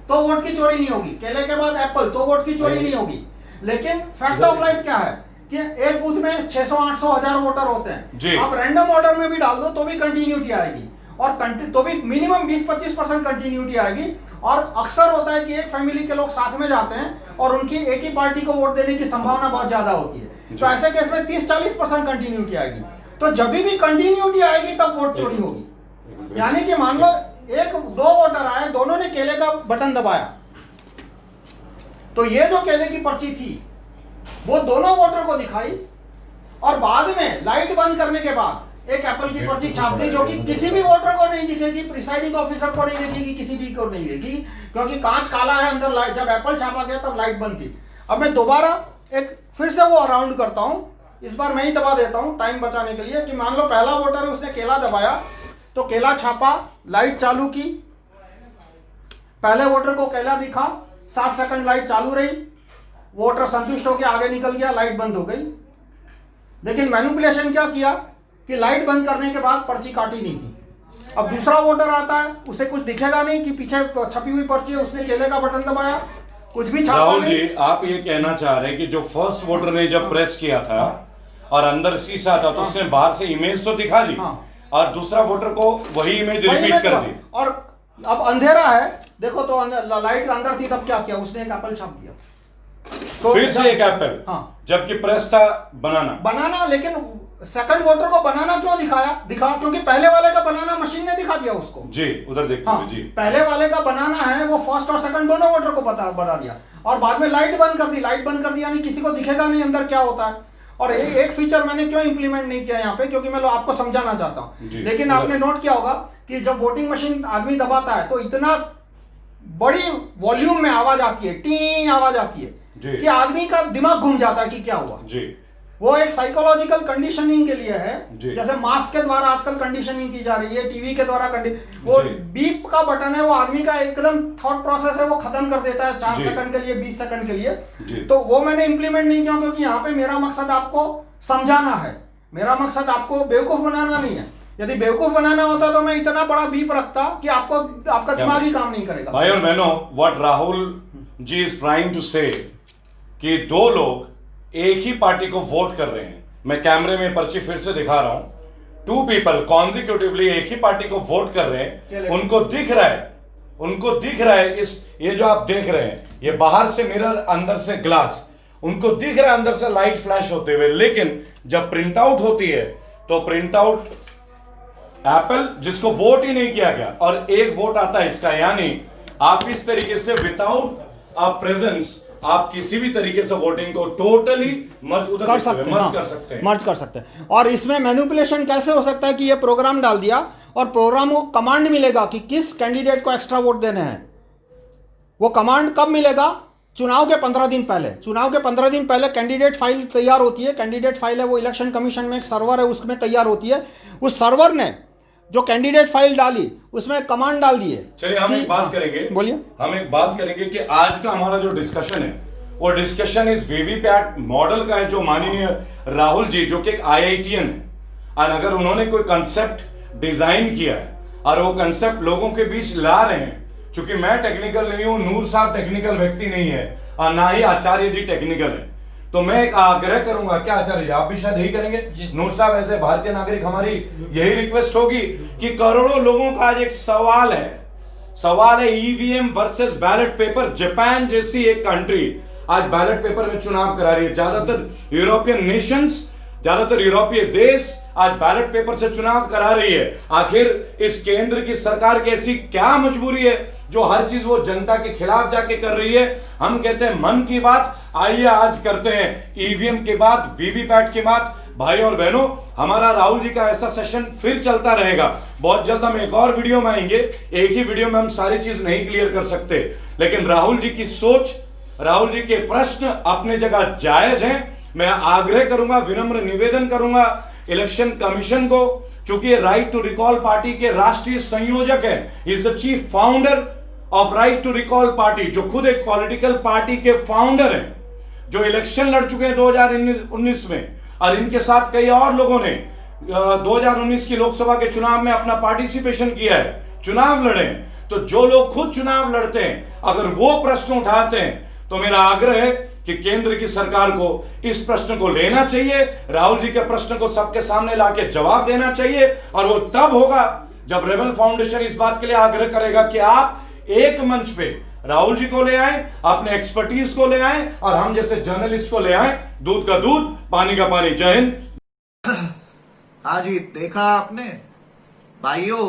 तो वोट की चोरी नहीं होगी, केले के बाद एप्पल तो वोट की चोरी नहीं होगी। लेकिन फैक्ट ऑफ लाइफ क्या है कि एक बूथ में 600, 800, 1000 वोटर होते जी। हैं। आप रैंडम ऑर्डर में भी डाल दो तो भी कंटिन्यूटी आएगी, और तो भी मिनिमम 20-25% कंटिन्यूटी आएगी। और अक्सर होता है कि एक फैमिली के लोग साथ में जाते हैं और उनकी एक ही पार्टी को वोट देने की संभावना बहुत ज्यादा होती है। तो ऐसे केस में 30-40% कंटिन्यूटी आएगी। तो जब भी कंटिन्यूटी आएगी तब वोट चोरी होगी। यानी कि मान लो 1-2 वोटर आए, दोनों ने केले का बटन दबाया, तो ये जो केले की पर्ची थी वो दोनों वोटर को दिखाई, और बाद में लाइट बंद करने के बाद एक एप्पल की पर्ची छाप दी, जो कि किसी भी वोटर को नहीं दिखेगी, प्रिसाइडिंग ऑफिसर को नहीं दिखेगी, किसी भी को नहीं दिखेगी, क्योंकि कांच काला है अंदर। लाइट जब एप्पल छापा गया तब लाइट बंद थी। अब मैं दोबारा एक फिर से वो अराउंड करता हूं, इस बार मैं ही दबा देता हूं टाइम बचाने के लिए, कि मान लो पहला वोटर है, उसने केला दबाया तो केला छापा, लाइट चालू की, पहले वोटर को केला दिखा, 7 सेकंड लाइट चालू रही, वोटर संतुष्ट होकर आगे निकल गया, लाइट बंद हो गई। लेकिन मैनिपुलेशन क्या किया कि लाइट बंद करने के बाद पर्ची काटी नहीं थी। अब दूसरा वोटर आता है, उसे कुछ दिखेगा नहीं कि पीछे छपी हुई पर्ची है, उसने केले का बटन दबाया, कुछ भी छापा राहुल नहीं। जी, आप ये कहना चाह रहे हैं कि जो फर्स्ट वोटर ने जब प्रेस किया था और अंदर शीशा था तो उसने बाहर से इमेज तो दिखा दी, हाँ। और दूसरा वोटर को वही इमेज वही रिपीट मैं कर तो- दी। और अब अंधेरा है, देखो तो लाइट अंदर थी, तब क्या किया उसने, एक एप्पल छाप दिया। तो फिर से एक एप्पल, हाँ, जबकि प्रेस था बनाना। लेकिन सेकंड वोटर को बनाना क्यों दिखा, क्योंकि पहले वाले का बनाना मशीन ने दिखा दिया उसको। जी, उधर देखते हाँ, हुए जी। पहले वाले का बनाना है वो फर्स्ट और सेकंड दोनों वोटर को बता दिया, और बाद में लाइट बंद कर दी। लाइट बंद कर दी यानी किसी को दिखेगा नहीं अंदर क्या होता है। और एक फीचर मैंने क्यों इंप्लीमेंट नहीं किया यहाँ पे, क्योंकि मैं आपको समझाना चाहता हूँ। जी, लेकिन आपने नोट किया होगा कि जब वोटिंग मशीन आदमी दबाता है तो इतना बड़ी वॉल्यूम में आवाज आती है, टी आवाज आती है जी। कि आदमी का दिमाग घूम जाता है कि क्या हुआ। जी। वो एक साइकोलॉजिकल कंडीशनिंग के लिए है, जी। जैसे मास्क के द्वारा आजकल कंडीशनिंग की जा रही है, टीवी के द्वारा वो जी। बीप का बटन है, वो आदमी का एकदम थॉट प्रोसेस है, वो खत्म कर देता है 4 जी। सेकंड के लिए, 20 सेकंड के लिए। जी। तो वो मैंने इंप्लीमेंट नहीं किया, क्योंकि यहाँ पे मेरा मकसद आपको समझाना है, मेरा मकसद आपको बेवकूफ बनाना नहीं है। यदि बेवकूफ बनाना होता तो मैं इतना बड़ा बीप रखता कि आपका दिमाग ही काम नहीं करेगा। भाई और बहनों, what Rahul ji is trying to say कि 2 लोग एक ही पार्टी को वोट कर रहे हैं। मैं कैमरे में पर्ची फिर से दिखा रहा हूं। 2 पीपल कॉन्जिक्यूटिवली एक ही पार्टी को वोट कर रहे हैं, उनको दिख रहा है ये जो आप देख रहे हैं, ये बाहर से मिरर, अंदर से ग्लास, उनको दिख रहा है अंदर से लाइट फ्लैश होते हुए। लेकिन जब प्रिंट आउट होती है तो प्रिंट आउट एप्पल, जिसको वोट ही नहीं किया गया, और एक वोट आता है इसका। यानी आप इस तरीके से विदाउट प्रेजेंस आप किसी भी तरीके से वोटिंग को टोटली मर्ज कर सकते हैं। और इसमें मैनिपुलेशन कैसे हो सकता है कि ये प्रोग्राम डाल दिया और प्रोग्राम को कमांड मिलेगा कि किस कैंडिडेट को एक्स्ट्रा वोट देने हैं। वो कमांड कब मिलेगा? चुनाव के 15 दिन पहले। चुनाव के 15 दिन पहले कैंडिडेट फाइल तैयार होती है। कैंडिडेट फाइल है वो इलेक्शन कमीशन में एक सर्वर है, उसमें तैयार होती है। उस सर्वर ने जो कैंडिडेट फाइल डाली उसमें कमांड डाल दिए। चलिए हम एक बात करेंगे, बोलिए। हम एक बात करेंगे कि आज का हमारा जो डिस्कशन है वो डिस्कशन इस वीवीपैट मॉडल का है, जो माननीय राहुल जी, जो कि एक IITian है, और अगर उन्होंने कोई कंसेप्ट डिजाइन किया है और वो कंसेप्ट लोगों के बीच ला रहे हैं, क्योंकि मैं टेक्निकल नहीं हूं, नूर साहब टेक्निकल व्यक्ति नहीं है, और ना ही आचार्य जी टेक्निकल है, तो मैं एक आग्रह करूंगा, क्या आचार्य जी आप भी शायद यही करेंगे? नूर साहब ऐसे भारतीय नागरिक, हमारी यही रिक्वेस्ट होगी कि करोड़ों लोगों का आज एक सवाल है EVM versus ballot paper. Japan जैसी एक कंट्री आज बैलेट पेपर में चुनाव करा रही है। ज्यादातर यूरोपियन नेशंस, ज्यादातर यूरोपीय देश आज बैलेट पेपर से चुनाव करा रही है। आखिर इस केंद्र की सरकार की ऐसी क्या मजबूरी है जो हर चीज वो जनता के खिलाफ जाके कर रही है? हम कहते हैं मन की बात आइए आज करते हैं ईवीएम के बाद, वीवीपैट के बाद। भाई और बहनों, हमारा राहुल जी का ऐसा सेशन फिर चलता रहेगा। बहुत जल्द हम एक और वीडियो में आएंगे। एक ही वीडियो में हम सारी चीज नहीं क्लियर कर सकते, लेकिन राहुल जी की सोच, राहुल जी के प्रश्न अपने जगह जायज हैं। मैं आग्रह करूंगा, विनम्र निवेदन करूंगा इलेक्शन कमीशन को, चूंकि राइट टू रिकॉल पार्टी के राष्ट्रीय संयोजक हैं, is the chief founder of right to recall party, जो खुद एक पॉलिटिकल पार्टी के फाउंडर हैं, जो इलेक्शन लड़ चुके हैं 2019 में, और इनके साथ कई और लोगों ने 2019 की लोकसभा के चुनाव में अपना पार्टिसिपेशन किया है, चुनाव लड़े। तो जो लोग खुद चुनाव लड़ते हैं, अगर वो प्रश्न उठाते हैं, तो मेरा आग्रह है कि केंद्र की सरकार को इस प्रश्न को लेना चाहिए, राहुल जी के प्रश्न को सबके सामने लाके जवाब देना चाहिए। और वो तब होगा जब रेबल फाउंडेशन इस बात के लिए आग्रह करेगा कि आप एक मंच पे राहुल जी को ले आए, अपने एक्सपर्टीज को ले आए, और हम जैसे जर्नलिस्ट को ले आए। दूध का दूध, पानी का पानी। जय हिंद। हाँ जी, देखा आपने भाइयों,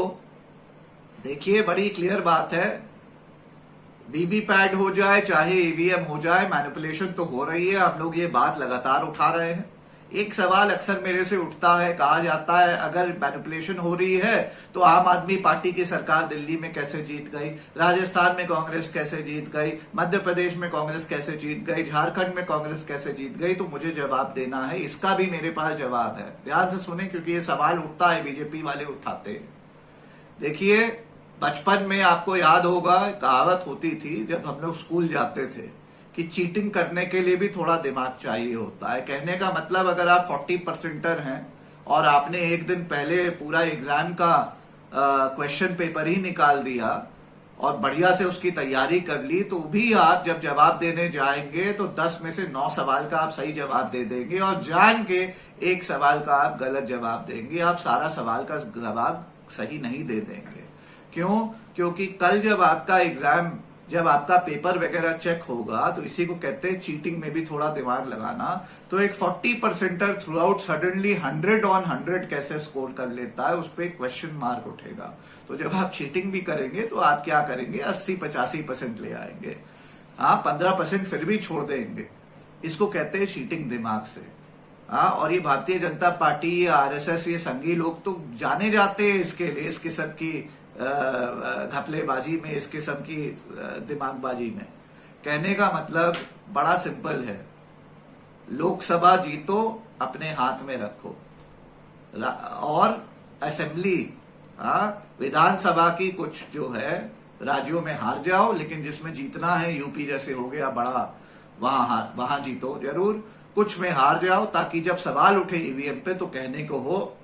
देखिए बड़ी क्लियर बात है। वीवीपैट हो जाए चाहे ईवीएम हो जाए, मैनिपुलेशन तो हो रही है। हम लोग ये बात लगातार उठा रहे हैं। एक सवाल अक्सर मेरे से उठता है, कहा जाता है अगर मैनिपुलेशन हो रही है तो आम आदमी पार्टी की सरकार दिल्ली में कैसे जीत गई, राजस्थान में कांग्रेस कैसे जीत गई, मध्य प्रदेश में कांग्रेस कैसे जीत गई, झारखंड में कांग्रेस कैसे जीत गई। तो मुझे जवाब देना है, इसका भी मेरे पास जवाब है। ध्यान से सुने, क्योंकि ये सवाल उठता है, बीजेपी वाले उठाते हैं। देखिए, बचपन में आपको याद होगा कहावत होती थी जब हम लोग स्कूल जाते थे कि चीटिंग करने के लिए भी थोड़ा दिमाग चाहिए होता है। कहने का मतलब, अगर आप 40%er हैं और आपने एक दिन पहले पूरा एग्जाम का क्वेश्चन पेपर ही निकाल दिया और बढ़िया से उसकी तैयारी कर ली, तो भी आप जब जवाब देने जाएंगे तो 10 में से 9 सवाल का आप सही जवाब दे देंगे और जान के एक सवाल का आप गलत जवाब देंगे। आप सारा सवाल का जवाब सही नहीं दे देंगे। क्यों? क्योंकि कल जब आपका एग्जाम, जब आपका पेपर वगैरह चेक होगा, तो इसी को कहते हैं चीटिंग में भी थोड़ा दिमाग लगाना। तो एक 40%er through out suddenly 100 on 100 कैसे स्कोर कर लेता है, उस पर क्वेश्चन मार्क उठेगा। तो जब आप चीटिंग भी करेंगे तो आप क्या करेंगे, 80-85% ले आएंगे। हाँ, 15% फिर भी छोड़ देंगे। इसको कहते हैं चीटिंग दिमाग से। हाँ, और ये भारतीय जनता पार्टी, ये आरएसएस, ये संघी लोग तो जाने जाते हैं इसके लिए, इस किस्म की घपलेबाजी में, इस किस्म की दिमागबाजी में। कहने का मतलब बड़ा सिंपल है, लोकसभा जीतो, अपने हाथ में रखो, और असेंबली, विधानसभा की कुछ जो है राज्यों में हार जाओ, लेकिन जिसमें जीतना है, यूपी जैसे हो गया बड़ा, वहां जीतो जरूर। कुछ में हार जाओ ताकि जब सवाल उठे ईवीएम पे तो कहने को हो,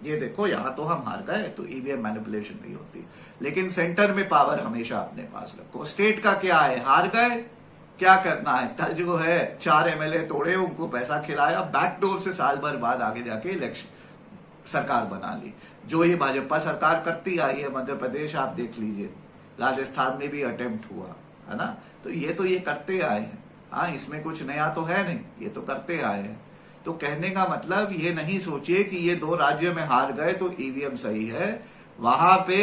ये देखो यहां तो हम हार गए, तो ईवीएम मैनिपुलेशन नहीं होती। लेकिन सेंटर में पावर हमेशा अपने पास रखो। स्टेट का क्या है, हार गए, क्या करना है, कल जो है 4 MLA तोड़े, उनको पैसा खिलाया, बैकडोर से साल भर बाद आगे जाके इलेक्शन सरकार बना ली। जो ये भाजपा सरकार करती आई है, मध्य प्रदेश आप देख लीजिए, राजस्थान में भी अटेम्प्ट हुआ है ना। तो ये करते आए हैं। हाँ, इसमें कुछ नया तो है नहीं, ये तो करते आए हैं। तो कहने का मतलब ये नहीं सोचिए कि ये 2 राज्य में हार गए तो ईवीएम सही है। वहां पे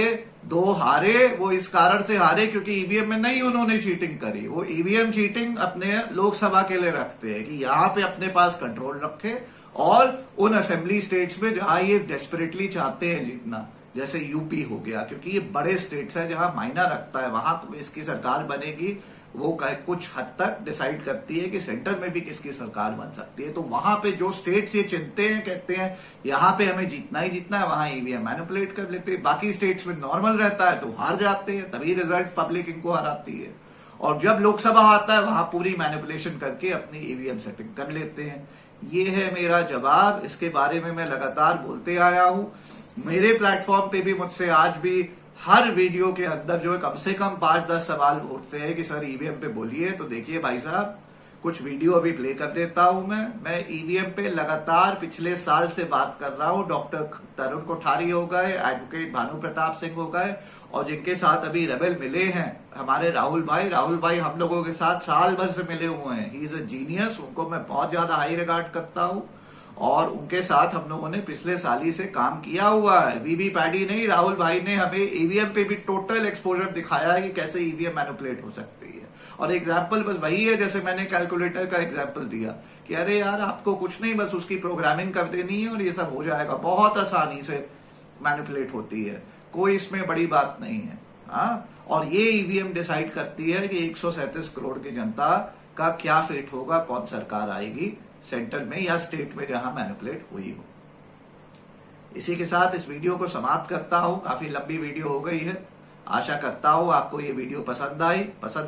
2 हारे, वो इस कारण से हारे क्योंकि ईवीएम में नहीं उन्होंने चीटिंग करी। वो ईवीएम चीटिंग अपने लोकसभा के लिए रखते हैं कि यहाँ पे अपने पास कंट्रोल रखे, और उन असेंबली स्टेट्स में जहां ये डेस्परेटली चाहते हैं जीतना, जैसे यूपी हो गया, क्योंकि ये बड़े स्टेट्स है जहां मायना रखता है, वहां इसकी सरकार बनेगी, वो कुछ हद तक डिसाइड करती है कि सेंटर में भी किसकी सरकार बन सकती है। तो वहां पे जो स्टेट्स ये चिंते हैं, कहते हैं यहाँ पे हमें जीतना ही जीतना है, वहां ईवीएम मैनिपुलेट कर लेते हैं। बाकी स्टेट्स में नॉर्मल रहता है तो हार जाते हैं, तभी रिजल्ट पब्लिक इनको हराती है। और जब लोकसभा आता है वहां पूरी मैनिपुलेशन करके अपनी ईवीएम सेटिंग कर लेते हैं। ये है मेरा जवाब। इसके बारे में मैं लगातार बोलते आया हूं। मेरे प्लेटफॉर्म पे भी मुझसे आज भी हर वीडियो के अंदर जो है कम से कम 5-10 सवाल उठते हैं कि सर ईवीएम पे बोलिए। तो देखिए भाई साहब, कुछ वीडियो अभी प्ले कर देता हूं। मैं ईवीएम पे लगातार पिछले साल से बात कर रहा हूं। डॉक्टर तरुण कोठारी हो गए, एडवोकेट भानु प्रताप सिंह हो गए, और जिनके साथ अभी रेबल मिले हैं हमारे राहुल भाई हम लोगों के साथ साल भर से मिले हुए हैं। ही इज अ जीनियस, उनको मैं बहुत ज्यादा हाई रिगार्ड करता हूं, और उनके साथ हम लोगों ने पिछले साल ही से काम किया हुआ है। वीवीपैट ही नहीं, राहुल भाई ने हमें ईवीएम पे भी टोटल एक्सपोजर दिखाया है कि कैसे ईवीएम मैनिपुलेट हो सकती है। और एग्जाम्पल बस वही है जैसे मैंने कैलकुलेटर का एग्जाम्पल दिया कि अरे यार आपको कुछ नहीं, बस उसकी प्रोग्रामिंग कर देनी है और ये सब हो जाएगा, बहुत आसानी से मैनिपुलेट होती है, कोई इसमें बड़ी बात नहीं है। हाँ, और ये ईवीएम डिसाइड करती है कि 137 करोड़ की जनता का क्या फेट होगा, कौन सरकार आएगी सेंटर में या स्टेट में जहां मैनिपुलेट हुई हो। इसी के साथ इस वीडियो को समाप्त करता हूं, काफी लंबी वीडियो हो गई है। आशा करता हूं आपको ये वीडियो पसंद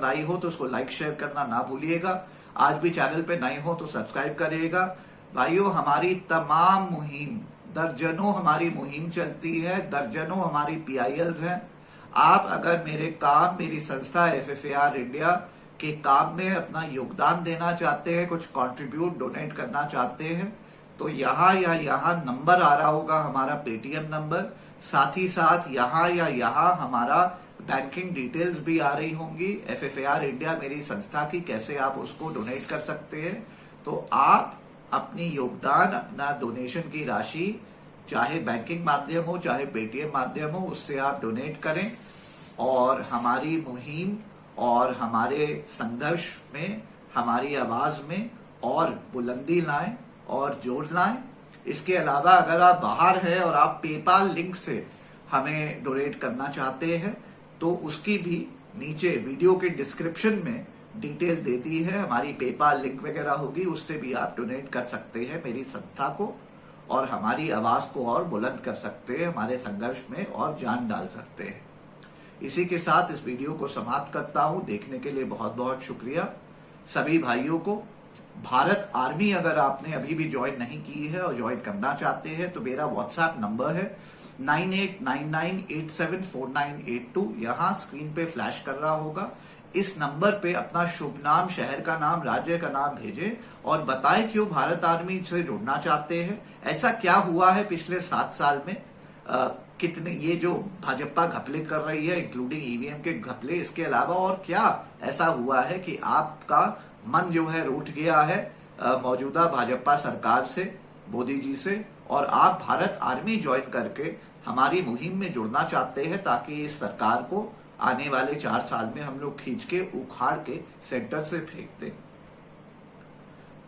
आई हो तो उसको लाइक शेयर करना ना भूलिएगा। आज भी चैनल पे नए हो तो सब्सक्राइब करिएगा। भाइयों, हमारी तमाम मुहिम, दर्जनों हमारी मुहिम चलती है, दर्जनों हमारी PILs हैं। आप अगर मेरी संस्था FFAR इंडिया के काम में अपना योगदान देना चाहते हैं, कुछ कंट्रीब्यूट डोनेट करना चाहते हैं, तो यहाँ नंबर आ रहा होगा हमारा पेटीएम नंबर, साथ ही साथ यहाँ हमारा बैंकिंग डिटेल्स भी आ रही होंगी FFAR इंडिया मेरी संस्था की, कैसे आप उसको डोनेट कर सकते हैं। तो आप अपनी योगदान, अपना डोनेशन की राशि चाहे बैंकिंग माध्यम हो चाहे पेटीएम माध्यम हो, उससे आप डोनेट करें और हमारी मुहिम और हमारे संघर्ष में, हमारी आवाज में और बुलंदी लाएं और जोर लाएं। इसके अलावा अगर आप बाहर हैं और आप पेपाल लिंक से हमें डोनेट करना चाहते हैं तो उसकी भी नीचे वीडियो के डिस्क्रिप्शन में डिटेल देती है, हमारी पेपाल लिंक वगैरह होगी, उससे भी आप डोनेट कर सकते हैं मेरी संस्था को और हमारी आवाज को और बुलंद कर सकते हैं, हमारे संघर्ष में और जान डाल सकते हैं। इसी के साथ इस वीडियो को समाप्त करता हूं। देखने के लिए बहुत बहुत शुक्रिया सभी भाइयों को। भारत आर्मी अगर आपने अभी भी ज्वाइन नहीं की है और ज्वाइन करना चाहते हैं तो मेरा व्हाट्सएप नंबर है 9899874982, यहाँ स्क्रीन पे फ्लैश कर रहा होगा। इस नंबर पे अपना शुभ नाम, शहर का नाम, राज्य का नाम भेजें और बताएं क्यों भारत आर्मी से जुड़ना चाहते हैं, ऐसा क्या हुआ है पिछले 7 साल में, कितने ये जो भाजपा घपले कर रही है इंक्लूडिंग ईवीएम के घपले, इसके अलावा और क्या ऐसा हुआ है कि आपका मन जो है रूठ गया है मौजूदा भाजपा सरकार से, मोदी जी से, और आप भारत आर्मी ज्वाइन करके हमारी मुहिम में जुड़ना चाहते हैं ताकि इस सरकार को आने वाले 4 साल में हम लोग खींच के उखाड़ के सेंटर से फेंक दें।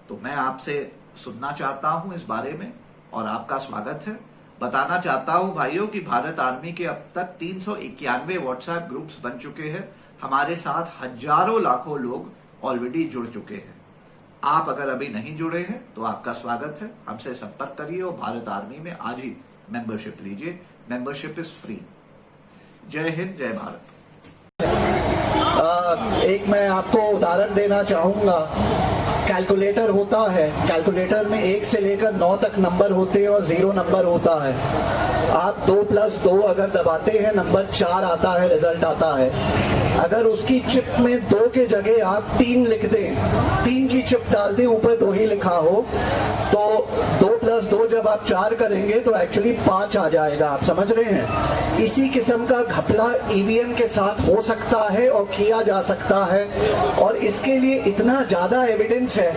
तो मैं आपसे सुनना चाहता हूं इस बारे में और आपका स्वागत है। बताना चाहता हूं भाइयों कि भारत आर्मी के अब तक 391 व्हाट्सएप ग्रुप्स बन चुके हैं, हमारे साथ हजारों लाखों लोग ऑलरेडी जुड़ चुके हैं। आप अगर अभी नहीं जुड़े हैं तो आपका स्वागत है, हमसे संपर्क करिए और भारत आर्मी में आज ही मेंबरशिप लीजिए। Membership is free. जय हिंद, जय भारत। एक मैं आपको उदाहरण देना चाहूंगा। कैलकुलेटर होता है, कैलकुलेटर में 1 से लेकर 9 तक नंबर होते हैं और 0 नंबर होता है। आप 2+2 अगर दबाते हैं नंबर 4 आता है, रिजल्ट आता है। अगर उसकी चिप में 2 के जगह आप 3 लिख दें, 3 की चिप डाल दें, ऊपर 2 ही लिखा हो, तो 2+2 जब आप 4 करेंगे तो एक्चुअली 5 आ जाएगा। आप समझ रहे हैं? इसी किस्म का घपला ईवीएम के साथ हो सकता है और किया जा सकता है, और इसके लिए इतना ज्यादा एविडेंस है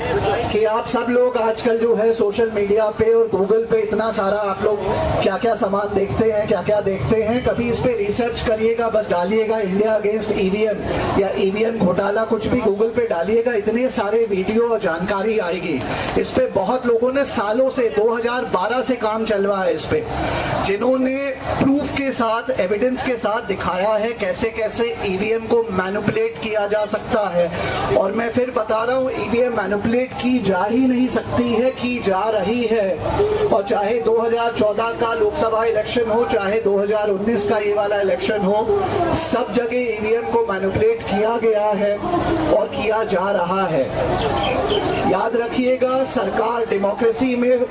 कि आप सब लोग आजकल जो है सोशल मीडिया पे और गूगल पे इतना सारा आप लोग क्या क्या सामान देखते हैं, क्या क्या देखते हैं, कभी इस पे रिसर्च करिएगा, बस डालिएगा इंडिया अगेंस्ट ईवीएम या ईवीएम घोटाला, कुछ भी गूगल पे डालिएगा, इतने सारे वीडियो और जानकारी आएगी। इस पे बहुत लोगों ने सालों से 2012 से काम चल रहा है इस पे, जिन्होंने प्रूफ के साथ, एविडेंस के साथ दिखाया है कैसे कैसे ईवीएम को मैनिपुलेट किया जा सकता है। और मैं फिर बता रहा हूँ, ईवीएम मैनिपुलेट की जा ही नहीं सकती है, की जा रही है। और चाहे 2014 का लोकसभा इलेक्शन हो, चाहे 2019 का ये वाला इलेक्शन हो, सब जगह ईवीएम को मैनिपुलेट किया गया है और किया जा रहा है। याद रखिएगा, सरकार डेमोक्रेसी में